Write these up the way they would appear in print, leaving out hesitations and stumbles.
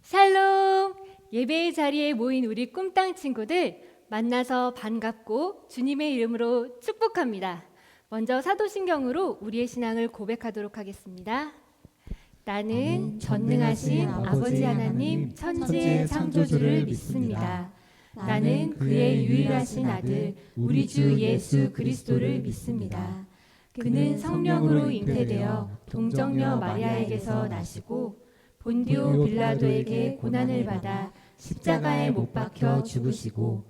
샬롬! 예배의 자리에 모인 우리 꿈땅 친구들 만나서 반갑고 주님의 이름으로 축복합니다. 먼저 사도신경으로 우리의 신앙을 고백하도록 하겠습니다. 나는 전능하신 아버지 하나님 천지의 창조주를 믿습니다. 나는 그의 유일하신 아들 우리 주 예수 그리스도를 믿습니다. 그는 성령으로 잉태되어 동정녀 마리아에게서 나시고 본디오 빌라도에게 고난을 받아 십자가에 못 박혀 죽으시고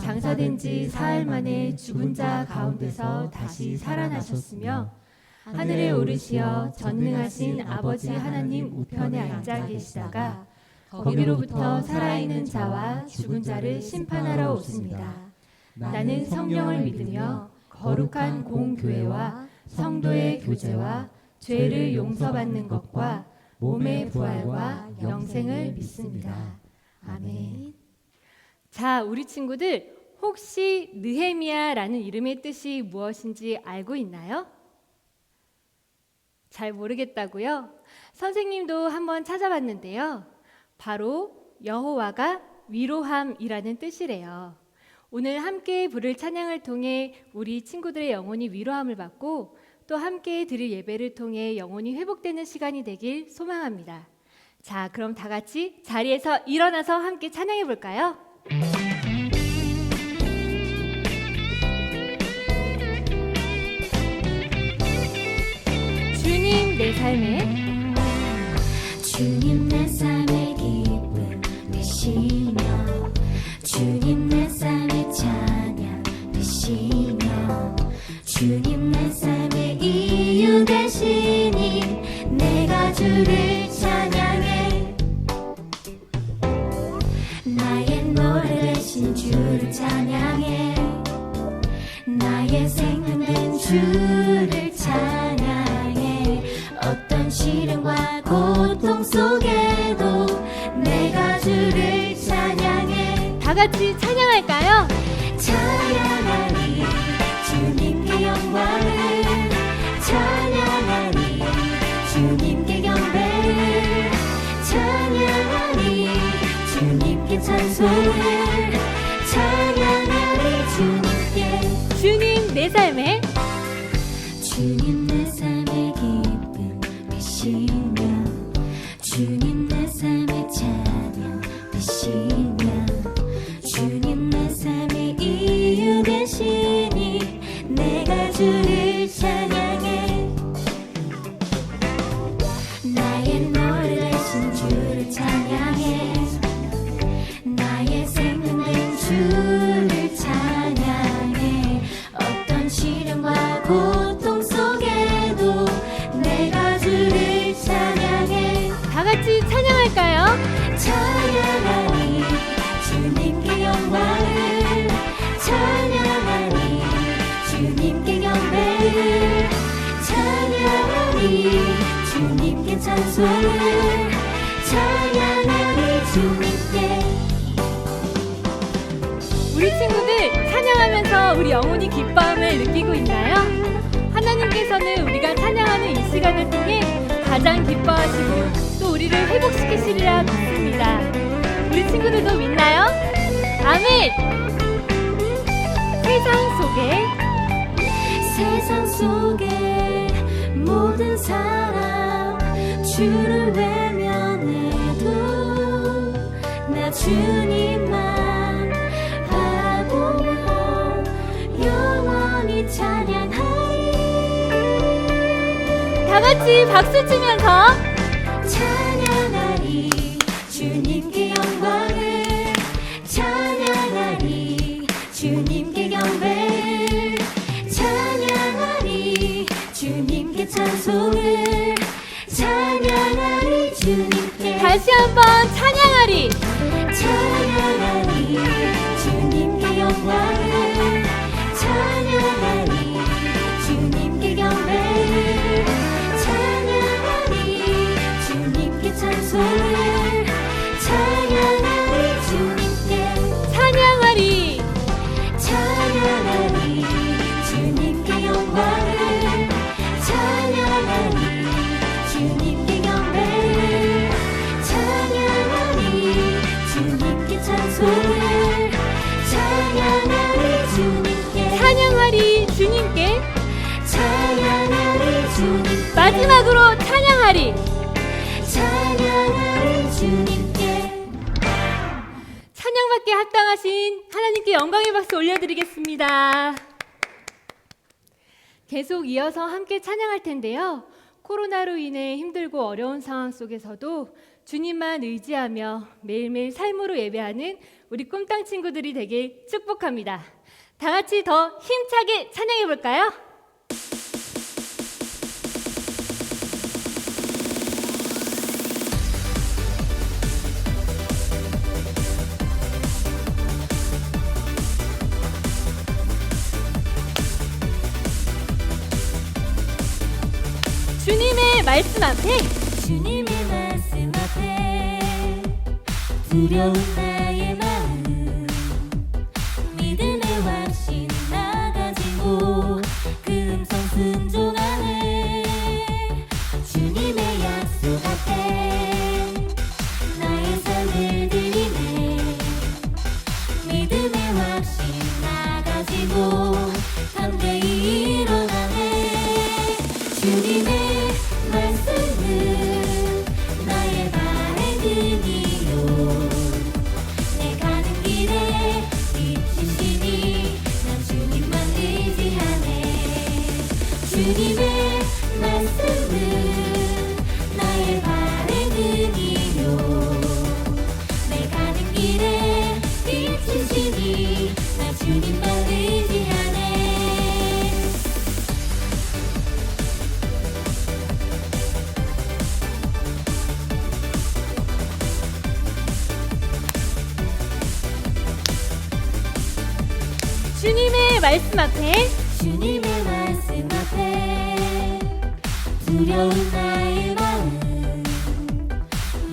장사된 지 사흘 만에 죽은 자 가운데서 다시 살아나셨으며 하늘에 오르시어 전능하신 아버지 하나님 우편에 앉아 계시다가 거기로부터 살아있는 자와 죽은 자를 심판하러 오십니다. 나는 성령을 믿으며 거룩한 공교회와 성도의 교제와 죄를 용서받는 것과 몸의 부활과 영생을 믿습니다. 아멘. 자, 우리 친구들 혹시 느헤미야라는 이름의 뜻이 무엇인지 알고 있나요? 잘 모르겠다고요? 선생님도 한번 찾아봤는데요. 바로 여호와가 위로함이라는 뜻이래요. 오늘 함께 부를 찬양을 통해 우리 친구들의 영혼이 위로함을 받고 또 함께 드릴 예배를 통해 영혼이 회복되는 시간이 되길 소망합니다. 자, 그럼 다 같이 자리에서 일어나서 함께 찬양해 볼까요? 주님 내 삶에 주님 내 삶의 기쁨 되시며 주님 내 삶의 찬양 되시며 주님 내 삶의 이유 되시니 내가 주를 찬양해 나의 노래 되신 주를 찬양해 나의 생명 된 주를 찬양해 어떤 시련과 고통 속에도 내가 주를 찬양해 다 같이 찬양할까요? 찬양하리 주님께 영광을 찬양하리 주님께 경배를 찬양하리 주님께 찬송을 찬양하리 주님께 주님 내 삶에 주님 내 삶의 기쁨 되시며 주님 내 삶의 찬양 되시며 주님 내 삶의 이유 되시니 내가 주를 찬양해 나의 노래 되신 주를 찬양해 나의 생명 된 주를 찬양해 어떤 시련과 고통 속에도 내가 주를 찬양해 다 같이 찬양할까요? 찬양하리 주님께 영광을 찬양하리 주님께 경배를 찬양하리 주님께 찬송을 찬양하리 주님께 우리 친구들 찬양하면서 우리 영혼이 기뻐함을 느끼고 있나요? 하나님께서는 우리가 찬양하는 이 시간을 통해 가장 기뻐하시고 또 우리를 회복시키시리라 믿습니다. 우리 친구들도 믿나요? 아멘! 세상 속에 모든 사람 주를 외면해도 나 주님만 바라보며 영원히 찬양하리 다 같이 박수 치면서 찬양하리 주님께 영광을 찬양하리 주님께 경배를 찬양하리 주님께 찬송을 찬양하리 주님께 다시 한번 찬양하리 찬양하리 주님께 영광을 찬양하리 주님께 경배를 찬양하리 마지막으로 찬양하리. 찬양하리 주님께. 찬양받기에 합당하신 하나님께 영광의 박수 올려드리겠습니다. 계속 이어서 함께 찬양할 텐데요. 코로나로 인해 힘들고 어려운 상황 속에서도 주님만 의지하며 매일매일 삶으로 예배하는 우리 꿈땅 친구들이 되길 축복합니다. 다 같이 더 힘차게 찬양해 볼까요? 주님의 말씀 앞에, 주님의 말씀 앞에 두려운 나의 마음 믿음의 확신 나 가지고 그 음성 순종하네. 주님의 약속 앞에 나의 삶을 드리네. 믿음의 확신 나 가지고 담대히 일어나네. 주님의 말씀은 나의 발의 등이요 내 가는 길에 비추시니 난 주님만 의지하네. 주님의 말씀은 나의 발의 등이요 내 가는 길에 비추시니 난 주님만 의지하네. 주님의 말씀 앞에, 주님의 말씀 앞에 두려운 나의 마음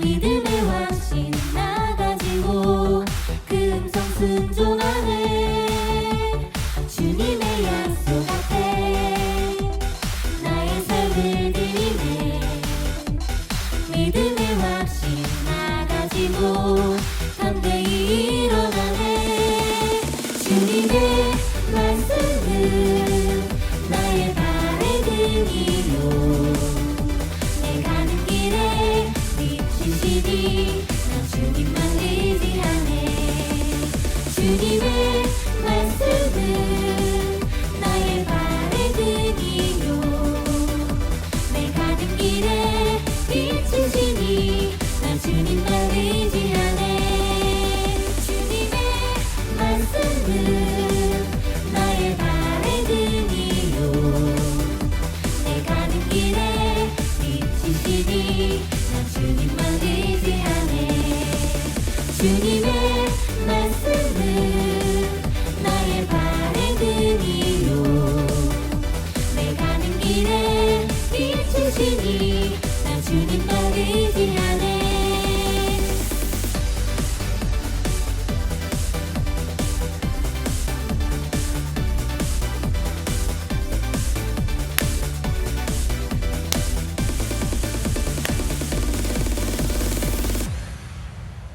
믿음의 확신 나 가지고 그 음성 순종하네. 주님의 약속 앞에 나의 삶을 드리네. 믿음의 확신 나 가지고 담대히 일어나네. 주님의 말씀은 나의 발의 등이요 내 가는 길에 비추시니 난 주님만 의지하네. 주님의 말씀은 나의 발의 등이요 내 가는 길에 비추시니 난 주님만 의지하네. 주님의 말씀은 나의 발의 등이요 내 가는 길에 비추시니 난 주님만 의지하네. 주님의 말씀은 나의 발의 등이요 내 가는 길에 비추시니 난 주님만 의지하네.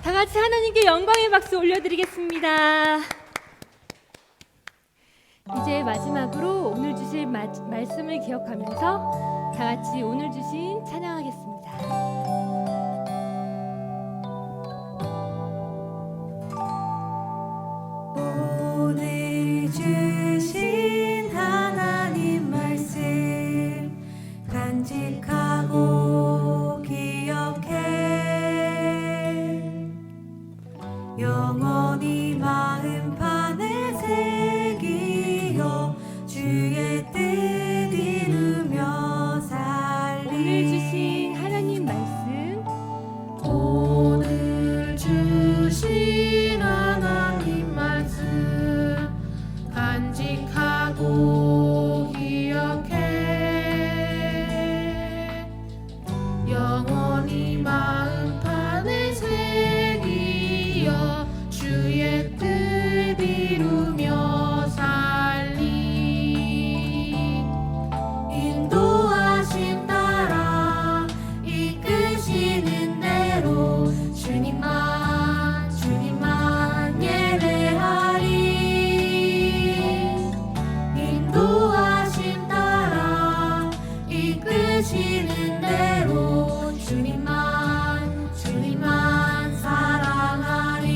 다 같이 하나님께 영광의 박수 올려드리겠습니다. 이제 마지막으로 오늘 주실 말씀을 기억하면서 다 같이 오늘 주신 찬양하겠습니다. 오늘 주신 하나님 말씀 간직하고 기억해 영원히 마음판에 새기어 주의 뜻 이루며 오늘 살리. 주신 하나님 말씀 주님만 사랑하리.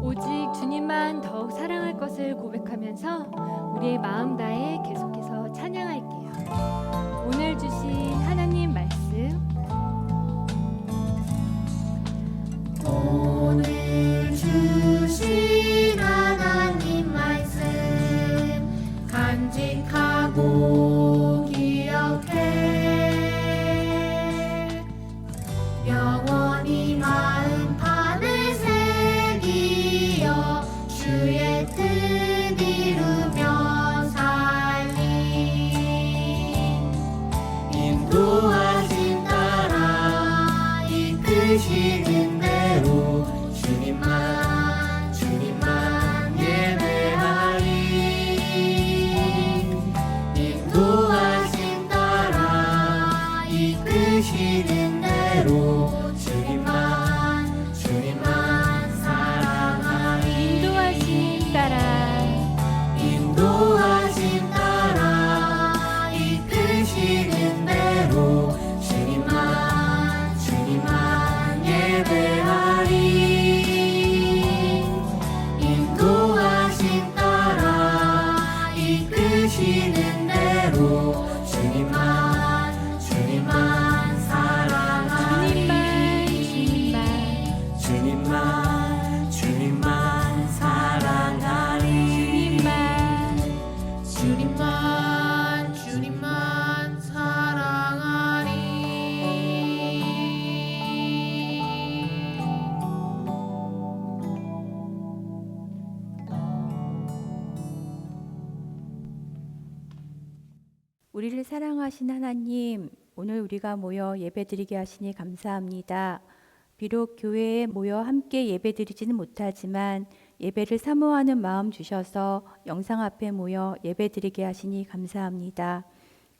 오직 주님만 더욱 사랑할 것을 고백하면서 우리의 마음 다해 계속해서 찬양할게요. 오늘 주신 하나님 말씀, 오늘 주신 하나님 말씀 간직하고 기억해 영원히 마음판에 새기어 주의 뜻 이루며 살리 인도하신 따라 이끄시는 대로 주님만 예배하리 인도하신 따라 이끄시는 대로 주님만 사랑하리 인도하신 따라 인도하신 따라 이끄시는 대로 주님만 예배하리 인도하신 따라 이끄시는 대로 주님만 사랑하리 주님만 사랑하리 주님만 사랑하리 우리를 사랑하신 하나님, 오늘 우리가 모여 예배드리게 하시니 감사합니다. 비록 교회에 모여 함께 예배드리지는 못하지만 예배를 사모하는 마음 주셔서 영상 앞에 모여 예배드리게 하시니 감사합니다.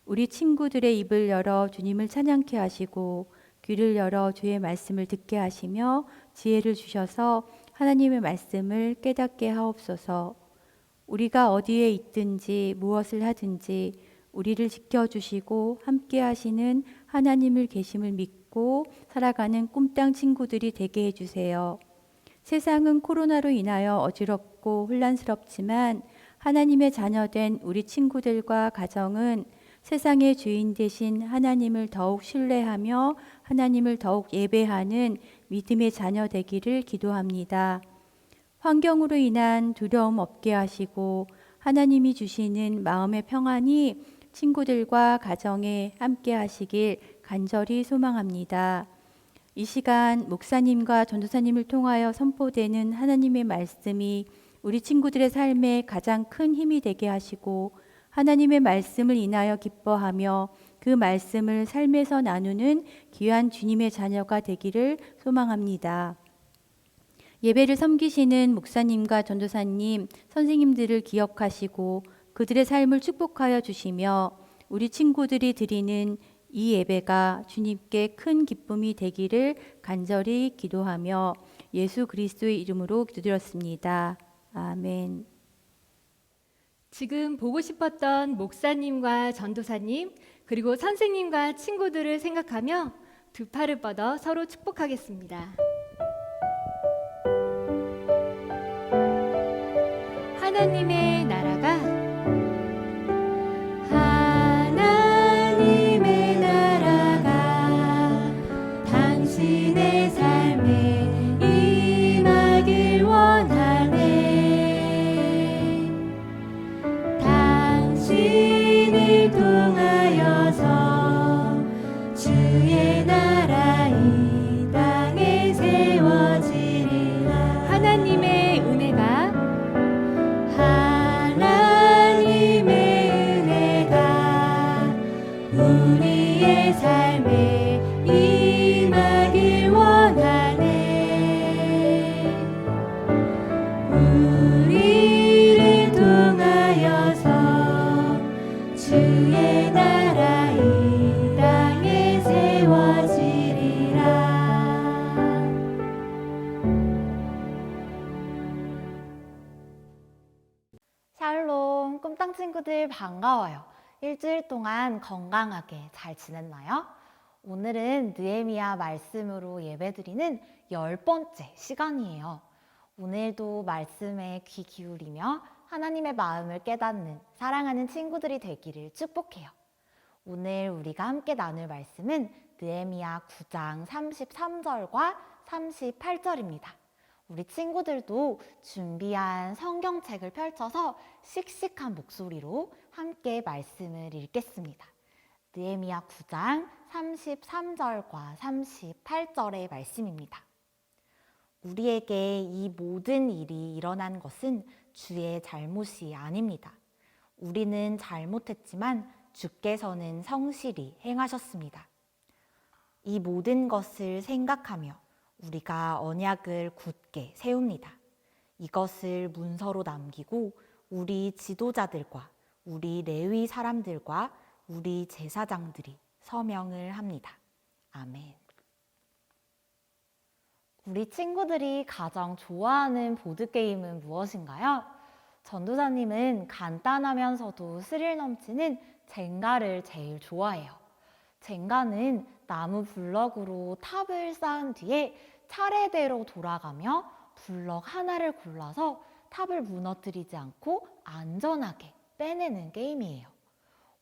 우리 친구들의 입을 열어 주님을 찬양케 하시고 귀를 열어 주의 말씀을 듣게 하시며 지혜를 주셔서 하나님의 말씀을 깨닫게 하옵소서. 우리가 어디에 있든지 무엇을 하든지 우리를 지켜주시고 함께 하시는 하나님을 계심을 믿고 살아가는 꿈땅 친구들이 되게 해주세요. 세상은 코로나로 인하여 어지럽고 혼란스럽지만 하나님의 자녀된 우리 친구들과 가정은 세상의 주인 되신 하나님을 더욱 신뢰하며 하나님을 더욱 예배하는 믿음의 자녀 되기를 기도합니다. 환경으로 인한 두려움 없게 하시고 하나님이 주시는 마음의 평안이 친구들과 가정에 함께 하시길 간절히 소망합니다. 이 시간 목사님과 전도사님을 통하여 선포되는 하나님의 말씀이 우리 친구들의 삶에 가장 큰 힘이 되게 하시고 하나님의 말씀을 인하여 기뻐하며 그 말씀을 삶에서 나누는 귀한 주님의 자녀가 되기를 소망합니다. 예배를 섬기시는 목사님과 전도사님, 선생님들을 기억하시고 그들의 삶을 축복하여 주시며 우리 친구들이 드리는 이 예배가 주님께 큰 기쁨이 되기를 간절히 기도하며 예수 그리스도의 이름으로 기도드렸습니다. 아멘. 지금 보고 싶었던 목사님과 전도사님 그리고 선생님과 친구들을 생각하며 두 팔을 뻗어 서로 축복하겠습니다. 하나님의 나라가 하나님의 나라가 당신의 삶에 임하길 원하네 당신을 통하여서 주의 나라 이 땅에 세워지리라 하나님의 은혜가 하나님의 은혜가 우리의 삶에 임하길 원하네 우리를 통하여서 주의 나라 이 땅에 세워지리라 샬롬, 꿈땅 친구들 반가워요. 일주일 동안 건강하게 잘 지냈나요? 오늘은 느헤미야 말씀으로 예배드리는 10번째 시간이에요. 오늘도 말씀에 귀 기울이며 하나님의 마음을 깨닫는 사랑하는 친구들이 되기를 축복해요. 오늘 우리가 함께 나눌 말씀은 느헤미야 9장 33절과 38절입니다. 우리 친구들도 준비한 성경책을 펼쳐서 씩씩한 목소리로 함께 말씀을 읽겠습니다. 느헤미야 9장 33절과 38절의 말씀입니다. 우리에게 이 모든 일이 일어난 것은 주의 잘못이 아닙니다. 우리는 잘못했지만 주께서는 성실히 행하셨습니다. 이 모든 것을 생각하며 우리가 언약을 굳게 세웁니다. 이것을 문서로 남기고 우리 지도자들과 우리 레위 사람들과 우리 제사장들이 서명을 합니다. 아멘. 우리 친구들이 가장 좋아하는 보드게임은 무엇인가요? 전도사님은 간단하면서도 스릴 넘치는 젠가를 제일 좋아해요. 젠가는 나무 블럭으로 탑을 쌓은 뒤에 차례대로 돌아가며 블럭 하나를 골라서 탑을 무너뜨리지 않고 안전하게 빼내는 게임이에요.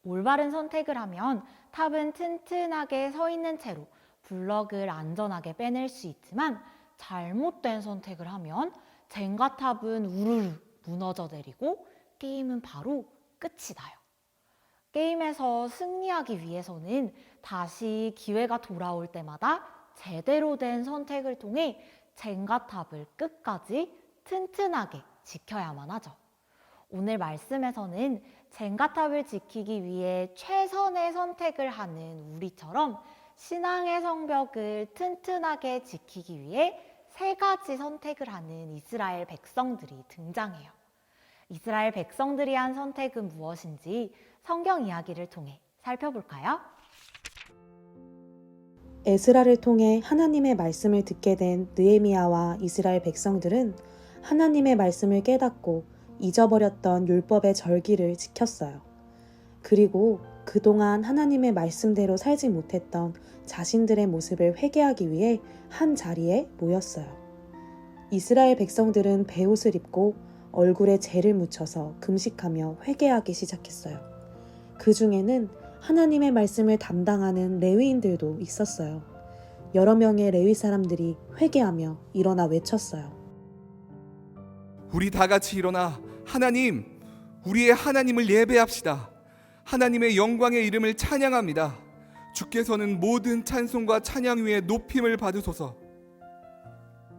올바른 선택을 하면 탑은 튼튼하게 서 있는 채로 블럭을 안전하게 빼낼 수 있지만 잘못된 선택을 하면 젠가탑은 우르르 무너져 내리고 게임은 바로 끝이 나요. 게임에서 승리하기 위해서는 다시 기회가 돌아올 때마다 제대로 된 선택을 통해 젠가탑을 끝까지 튼튼하게 지켜야만 하죠. 오늘 말씀에서는 젠가탑을 지키기 위해 최선의 선택을 하는 우리처럼 신앙의 성벽을 튼튼하게 지키기 위해 3가지 선택을 하는 이스라엘 백성들이 등장해요. 이스라엘 백성들이 한 선택은 무엇인지 성경 이야기를 통해 살펴볼까요? 에스라를 통해 하나님의 말씀을 듣게 된 느헤미야와 이스라엘 백성들은 하나님의 말씀을 깨닫고 잊어버렸던 율법의 절기를 지켰어요. 그리고 그동안 하나님의 말씀대로 살지 못했던 자신들의 모습을 회개하기 위해 한 자리에 모였어요. 이스라엘 백성들은 베옷을 입고 얼굴에 재를 묻혀서 금식하며 회개하기 시작했어요. 그 중에는 하나님의 말씀을 담당하는 레위인들도 있었어요. 여러 명의 레위 사람들이 회개하며 일어나 외쳤어요. 우리 다 같이 일어나 하나님, 우리의 하나님을 예배합시다. 하나님의 영광의 이름을 찬양합니다. 주께서는 모든 찬송과 찬양 위에 높임을 받으소서.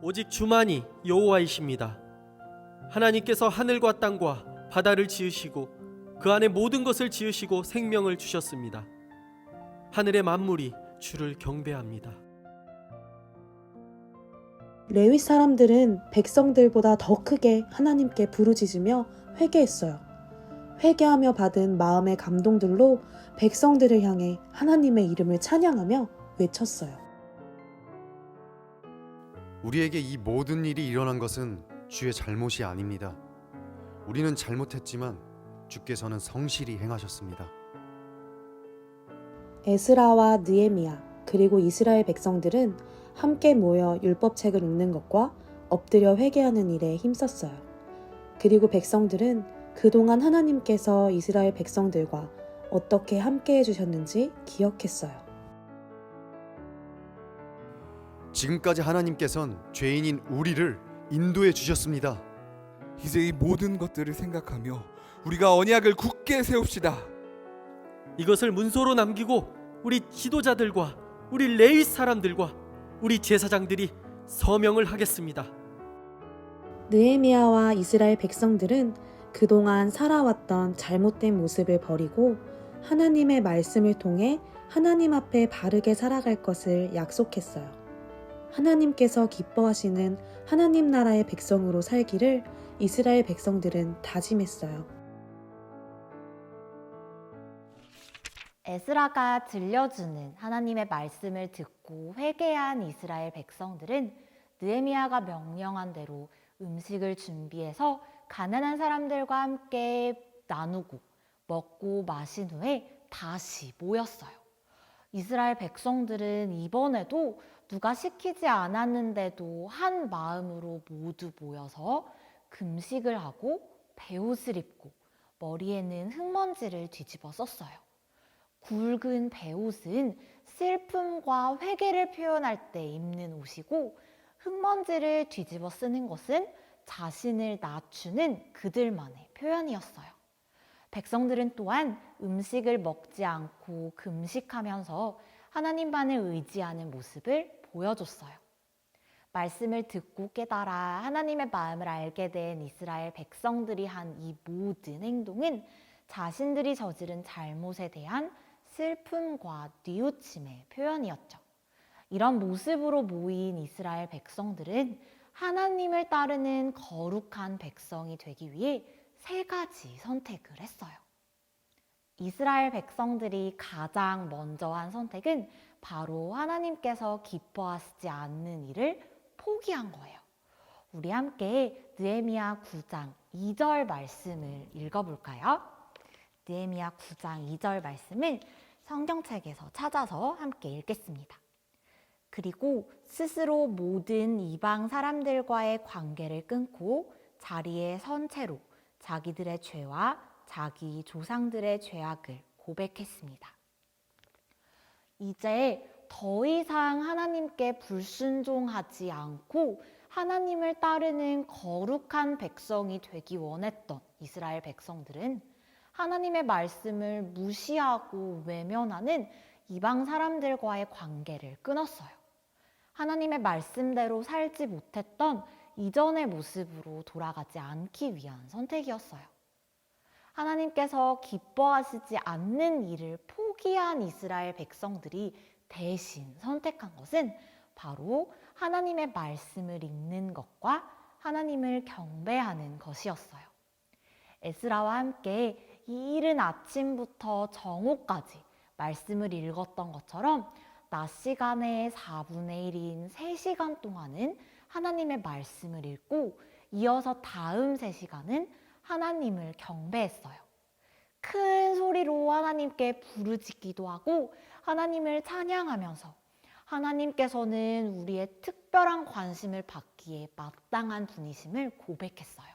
오직 주만이 여호와이십니다. 하나님께서 하늘과 땅과 바다를 지으시고 그 안에 모든 것을 지으시고 생명을 주셨습니다. 하늘의 만물이 주를 경배합니다. 레위 사람들은 백성들보다 더 크게 하나님께 부르짖으며 회개했어요. 회개하며 받은 마음의 감동들로 백성들을 향해 하나님의 이름을 찬양하며 외쳤어요. 우리에게 이 모든 일이 일어난 것은 주의 잘못이 아닙니다. 우리는 잘못했지만 주께서는 성실히 행하셨습니다. 에스라와 느헤미야 그리고 이스라엘 백성들은 함께 모여 율법책을 읽는 것과 엎드려 회개하는 일에 힘썼어요. 그리고 백성들은 그동안 하나님께서 이스라엘 백성들과 어떻게 함께 해주셨는지 기억했어요. 지금까지 하나님께서는 죄인인 우리를 인도해 주셨습니다. 이제 이 모든 것들을 생각하며 우리가 언약을 굳게 세웁시다. 이것을 문서로 남기고 우리 지도자들과 우리 레위 사람들과 우리 제사장들이 서명을 하겠습니다. 느헤미야와 이스라엘 백성들은 그동안 살아왔던 잘못된 모습을 버리고 하나님의 말씀을 통해 하나님 앞에 바르게 살아갈 것을 약속했어요. 하나님께서 기뻐하시는 하나님 나라의 백성으로 살기를 이스라엘 백성들은 다짐했어요. 에스라가 들려주는 하나님의 말씀을 듣고 회개한 이스라엘 백성들은 느헤미야가 명령한 대로 음식을 준비해서 가난한 사람들과 함께 나누고 먹고 마신 후에 다시 모였어요. 이스라엘 백성들은 이번에도 누가 시키지 않았는데도 한 마음으로 모두 모여서 금식을 하고 베옷을 입고 머리에는 흙먼지를 뒤집어 썼어요. 굵은 베옷은 슬픔과 회개를 표현할 때 입는 옷이고, 흙먼지를 뒤집어 쓰는 것은 자신을 낮추는 그들만의 표현이었어요. 백성들은 또한 음식을 먹지 않고 금식하면서 하나님만을 의지하는 모습을 보여줬어요. 말씀을 듣고 깨달아 하나님의 마음을 알게 된 이스라엘 백성들이 한 이 모든 행동은 자신들이 저지른 잘못에 대한 슬픔과 뉘우침의 표현이었죠. 이런 모습으로 모인 이스라엘 백성들은 하나님을 따르는 거룩한 백성이 되기 위해 3가지 선택을 했어요. 이스라엘 백성들이 가장 먼저 한 선택은 바로 하나님께서 기뻐하시지 않는 일을 포기한 거예요. 우리 함께 느헤미야 9장 2절 말씀을 읽어볼까요? 느헤미야 9장 2절 말씀을 성경책에서 찾아서 함께 읽겠습니다. 그리고 스스로 모든 이방 사람들과의 관계를 끊고 자리에 선 채로 자기들의 죄와 자기 조상들의 죄악을 고백했습니다. 이제 더 이상 하나님께 불순종하지 않고 하나님을 따르는 거룩한 백성이 되기 원했던 이스라엘 백성들은 하나님의 말씀을 무시하고 외면하는 이방 사람들과의 관계를 끊었어요. 하나님의 말씀대로 살지 못했던 이전의 모습으로 돌아가지 않기 위한 선택이었어요. 하나님께서 기뻐하시지 않는 일을 포기한 이스라엘 백성들이 대신 선택한 것은 바로 하나님의 말씀을 읽는 것과 하나님을 경배하는 것이었어요. 에스라와 함께 이 이른 아침부터 정오까지 말씀을 읽었던 것처럼 낮 시간의 4분의 1인 3시간 동안은 하나님의 말씀을 읽고 이어서 다음 3시간은 하나님을 경배했어요. 큰 소리로 하나님께 부르짖기도 하고 하나님을 찬양하면서 하나님께서는 우리의 특별한 관심을 받기에 마땅한 분이심을 고백했어요.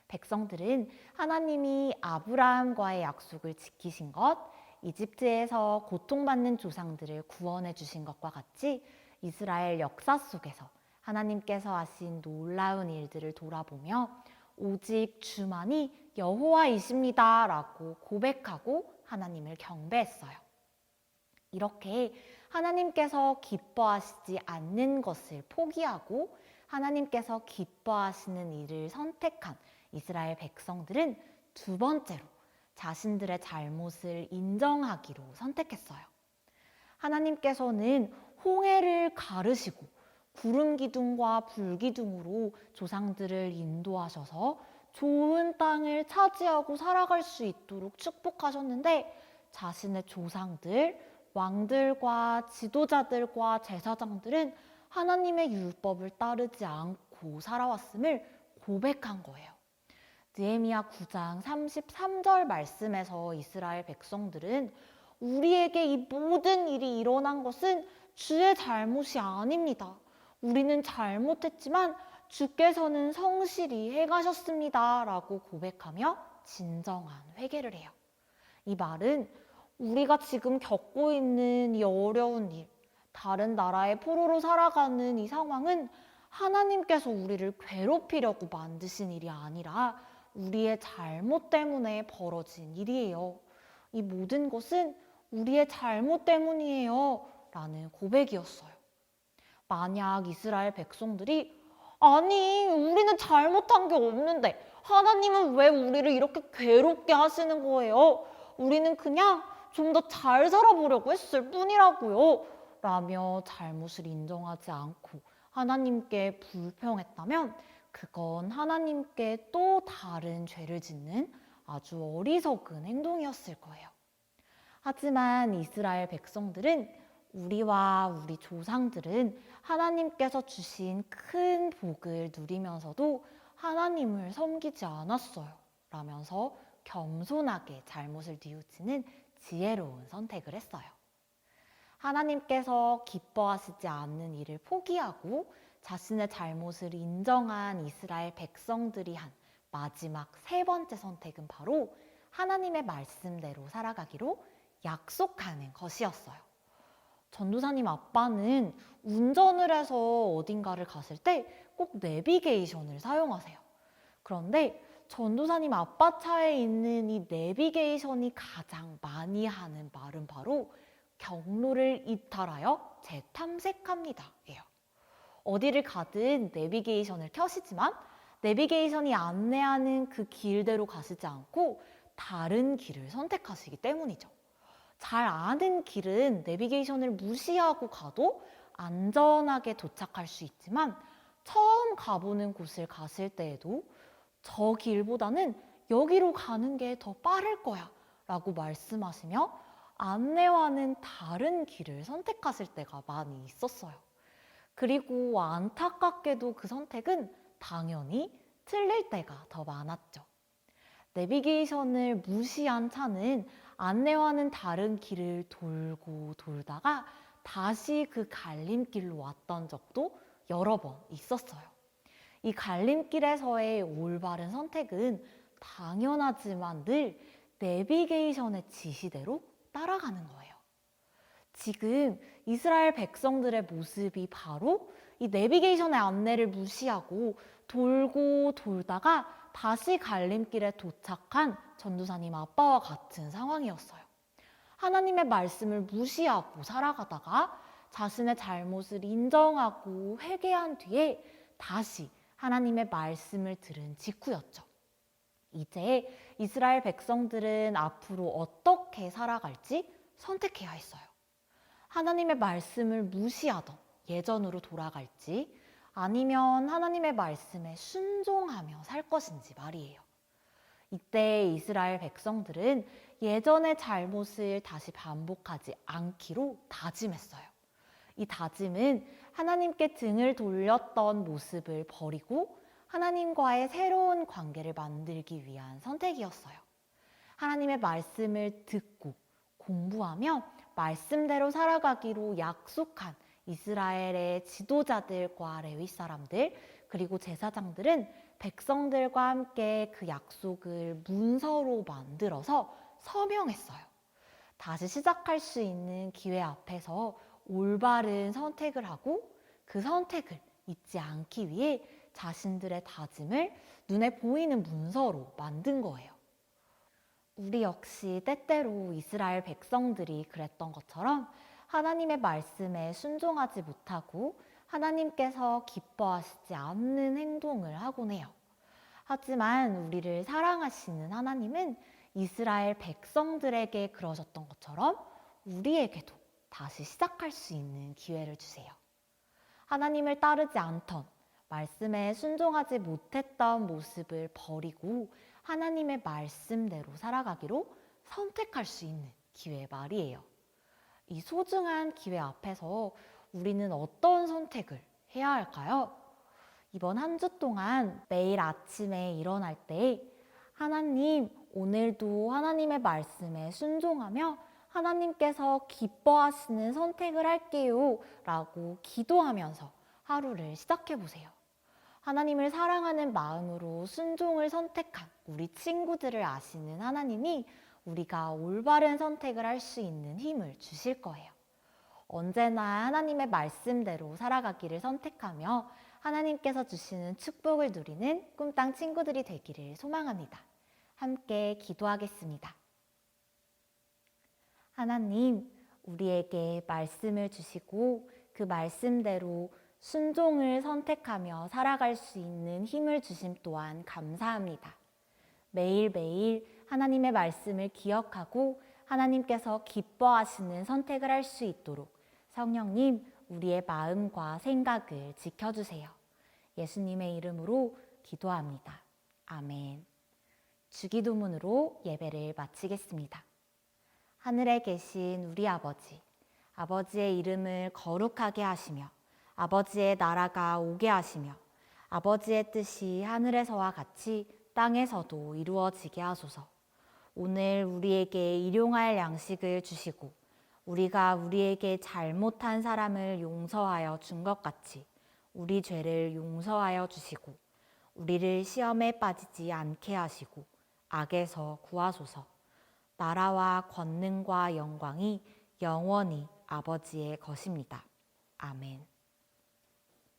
백성들은 하나님이 아브라함과의 약속을 지키신 것, 이집트에서 고통받는 조상들을 구원해 주신 것과 같이 이스라엘 역사 속에서 하나님께서 하신 놀라운 일들을 돌아보며 오직 주만이 여호와이십니다 라고 고백하고 하나님을 경배했어요. 이렇게 하나님께서 기뻐하시지 않는 것을 포기하고 하나님께서 기뻐하시는 일을 선택한 이스라엘 백성들은 2번째로 자신들의 잘못을 인정하기로 선택했어요. 하나님께서는 홍해를 가르시고 구름 기둥과 불 기둥으로 조상들을 인도하셔서 좋은 땅을 차지하고 살아갈 수 있도록 축복하셨는데 자신의 조상들, 왕들과 지도자들과 제사장들은 하나님의 율법을 따르지 않고 살아왔음을 고백한 거예요. 느헤미야 9장 33절 말씀에서 이스라엘 백성들은 우리에게 이 모든 일이 일어난 것은 주의 잘못이 아닙니다. 우리는 잘못했지만 주께서는 성실히 행하셨습니다 라고 고백하며 진정한 회개를 해요. 이 말은 우리가 지금 겪고 있는 이 어려운 일, 다른 나라의 포로로 살아가는 이 상황은 하나님께서 우리를 괴롭히려고 만드신 일이 아니라 우리의 잘못 때문에 벌어진 일이에요. 이 모든 것은 우리의 잘못 때문이에요 라는 고백이었어요. 만약 이스라엘 백성들이 아니 우리는 잘못한 게 없는데 하나님은 왜 우리를 이렇게 괴롭게 하시는 거예요? 우리는 그냥 좀 더 잘 살아보려고 했을 뿐이라고요 라며 잘못을 인정하지 않고 하나님께 불평했다면 그건 하나님께 또 다른 죄를 짓는 아주 어리석은 행동이었을 거예요. 하지만 이스라엘 백성들은 우리와 우리 조상들은 하나님께서 주신 큰 복을 누리면서도 하나님을 섬기지 않았어요 라면서 겸손하게 잘못을 뉘우치는 지혜로운 선택을 했어요. 하나님께서 기뻐하시지 않는 일을 포기하고 자신의 잘못을 인정한 이스라엘 백성들이 한 마지막 세 번째 선택은 바로 하나님의 말씀대로 살아가기로 약속하는 것이었어요. 전도사님 아빠는 운전을 해서 어딘가를 갔을 때 꼭 내비게이션을 사용하세요. 그런데 전도사님 아빠 차에 있는 이 내비게이션이 가장 많이 하는 말은 바로 경로를 이탈하여 재탐색합니다 예요. 어디를 가든 내비게이션을 켜시지만 내비게이션이 안내하는 그 길대로 가시지 않고 다른 길을 선택하시기 때문이죠. 잘 아는 길은 내비게이션을 무시하고 가도 안전하게 도착할 수 있지만 처음 가보는 곳을 갔을 때에도 저 길보다는 여기로 가는 게 더 빠를 거야 라고 말씀하시며 안내와는 다른 길을 선택하실 때가 많이 있었어요. 그리고 안타깝게도 그 선택은 당연히 틀릴 때가 더 많았죠. 내비게이션을 무시한 차는 안내와는 다른 길을 돌고 돌다가 다시 그 갈림길로 왔던 적도 여러 번 있었어요. 이 갈림길에서의 올바른 선택은 당연하지만 늘 내비게이션의 지시대로 따라가는 거예요. 지금 이스라엘 백성들의 모습이 바로 이 내비게이션의 안내를 무시하고 돌고 돌다가 다시 갈림길에 도착한 전도사님 아빠와 같은 상황이었어요. 하나님의 말씀을 무시하고 살아가다가 자신의 잘못을 인정하고 회개한 뒤에 다시 하나님의 말씀을 들은 직후였죠. 이제 이스라엘 백성들은 앞으로 어떻게 살아갈지 선택해야 했어요. 하나님의 말씀을 무시하던 예전으로 돌아갈지 아니면 하나님의 말씀에 순종하며 살 것인지 말이에요. 이때 이스라엘 백성들은 예전의 잘못을 다시 반복하지 않기로 다짐했어요. 이 다짐은 하나님께 등을 돌렸던 모습을 버리고 하나님과의 새로운 관계를 만들기 위한 선택이었어요. 하나님의 말씀을 듣고 공부하며 말씀대로 살아가기로 약속한 이스라엘의 지도자들과 레위 사람들 그리고 제사장들은 백성들과 함께 그 약속을 문서로 만들어서 서명했어요. 다시 시작할 수 있는 기회 앞에서 올바른 선택을 하고 그 선택을 잊지 않기 위해 자신들의 다짐을 눈에 보이는 문서로 만든 거예요. 우리 역시 때때로 이스라엘 백성들이 그랬던 것처럼 하나님의 말씀에 순종하지 못하고 하나님께서 기뻐하시지 않는 행동을 하곤 해요. 하지만 우리를 사랑하시는 하나님은 이스라엘 백성들에게 그러셨던 것처럼 우리에게도 다시 시작할 수 있는 기회를 주세요. 하나님을 따르지 않던, 말씀에 순종하지 못했던 모습을 버리고 하나님의 말씀대로 살아가기로 선택할 수 있는 기회 말이에요. 이 소중한 기회 앞에서 우리는 어떤 선택을 해야 할까요? 이번 한 주 동안 매일 아침에 일어날 때 하나님, 오늘도 하나님의 말씀에 순종하며 하나님께서 기뻐하시는 선택을 할게요 라고 기도하면서 하루를 시작해 보세요. 하나님을 사랑하는 마음으로 순종을 선택한 우리 친구들을 아시는 하나님이 우리가 올바른 선택을 할 수 있는 힘을 주실 거예요. 언제나 하나님의 말씀대로 살아가기를 선택하며 하나님께서 주시는 축복을 누리는 꿈땅 친구들이 되기를 소망합니다. 함께 기도하겠습니다. 하나님, 우리에게 말씀을 주시고 그 말씀대로 순종을 선택하며 살아갈 수 있는 힘을 주심 또한 감사합니다. 매일매일 하나님의 말씀을 기억하고 하나님께서 기뻐하시는 선택을 할 수 있도록 성령님, 우리의 마음과 생각을 지켜주세요. 예수님의 이름으로 기도합니다. 아멘. 주기도문으로 예배를 마치겠습니다. 하늘에 계신 우리 아버지, 아버지의 이름을 거룩하게 하시며 아버지의 나라가 오게 하시며 아버지의 뜻이 하늘에서와 같이 땅에서도 이루어지게 하소서. 오늘 우리에게 일용할 양식을 주시고 우리가 우리에게 잘못한 사람을 용서하여 준 것 같이 우리 죄를 용서하여 주시고 우리를 시험에 빠지지 않게 하시고 악에서 구하소서. 나라와 권능과 영광이 영원히 아버지의 것입니다. 아멘.